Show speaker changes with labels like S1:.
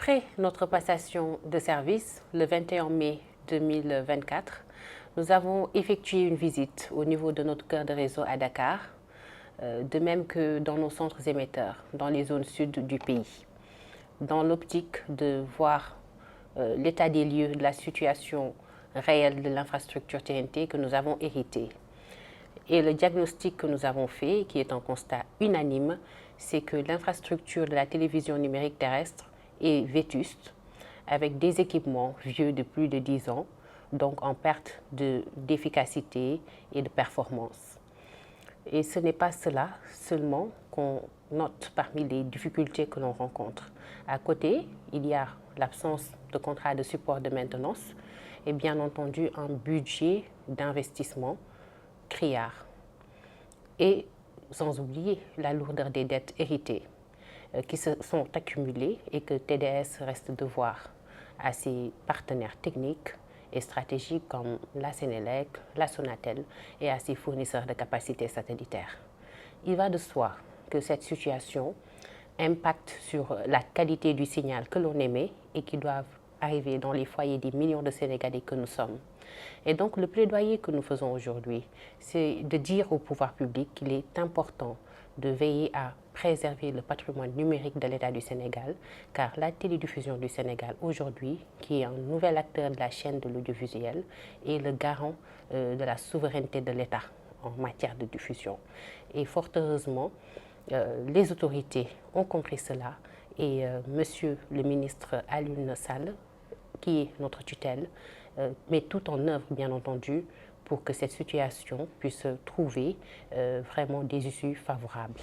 S1: Après notre passation de service, le 21 mai 2024, nous avons effectué une visite au niveau de notre cœur de réseau à Dakar, de même que dans nos centres émetteurs, dans les zones sud du pays, dans l'optique de voir l'état des lieux de la situation réelle de l'infrastructure TNT que nous avons héritée. Et le diagnostic que nous avons fait, qui est un constat unanime, c'est que l'infrastructure de la télévision numérique terrestre est vétuste, avec des équipements vieux de plus de 10 ans, donc en perte d'efficacité et de performance. Et ce n'est pas cela seulement qu'on note parmi les difficultés que l'on rencontre. À côté, il y a l'absence de contrat de support de maintenance et bien entendu un budget d'investissement criard. Et sans oublier la lourdeur des dettes héritées qui se sont accumulées et que TDS reste devoir à ses partenaires techniques et stratégiques comme la Sénélec, la Sonatel et à ses fournisseurs de capacités satellitaires. Il va de soi que cette situation impacte sur la qualité du signal que l'on émet et qui doivent arriver dans les foyers des millions de Sénégalais que nous sommes. Et donc le plaidoyer que nous faisons aujourd'hui, c'est de dire au pouvoir public qu'il est important de veiller à préserver le patrimoine numérique de l'État du Sénégal, car la télédiffusion du Sénégal aujourd'hui, qui est un nouvel acteur de la chaîne de l'audiovisuel, est le garant de la souveraineté de l'État en matière de diffusion. Et fort heureusement, les autorités ont compris cela et Monsieur le ministre Alioune Sall, qui est notre tutelle, met tout en œuvre, bien entendu, pour que cette situation puisse trouver vraiment des issues favorables.